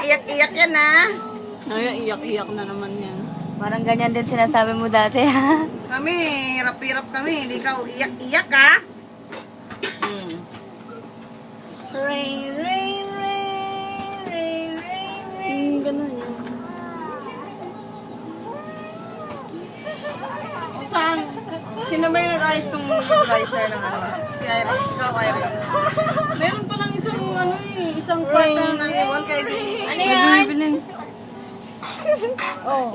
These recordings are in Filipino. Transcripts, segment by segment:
iyak-iyak yan ha. Ay, iyak-iyak na naman yan. Parang ganyan din sinasabi mo dati, ha? Kami, hirap-hirap kami. Hindi ka iyak-iyak ha. Rain, rain, rain, rain, rain, rain. Ganun yun. Saan? Sino ba yung nag-ayos tong riser ng ano? Si Irene. Ikaw, Irene. Meron palang isang part na naiwan kay Dini. Ano yan? Biling. Oh.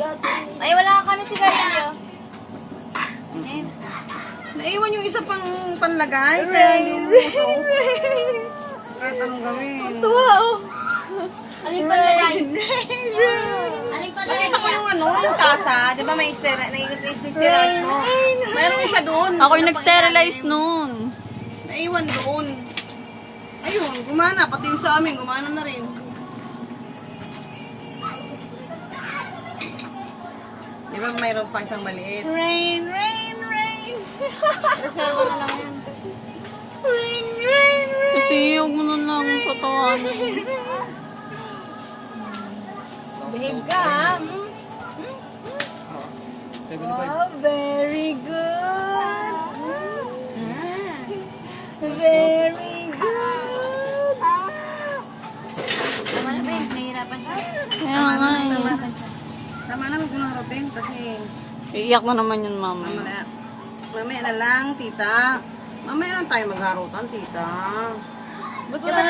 Ay, wala kami sigarilyo. Naiwan yung isa pang panlagay. Kaya yung muso. Kahit anong gawin. Alin pa nalagay? Alin pa Nakita ko yung yung tasa. Di ba may sterilize mo? Mayroong isa doon. Ako yung nag-sterilize nun. Naiwan doon. Ayun, gumana. Pati yung sa amin, gumana na rin. Di ba mayroon pa isang maliit? Rain, rain, rain. Reserva na lang yan. Rain, rain, rain. Kasi huwag mo na lang patawanan. Behave ka, ha? Oh, very good. Very good. Tama na ba yun? Nahihirapan siya. Kaya nga eh. Tama na, huwag mo nang routine kasi Iiyak na naman yun, mama. mamaya na lang, tita. Mamaya lang tayo magharutan, tita. Ba't wala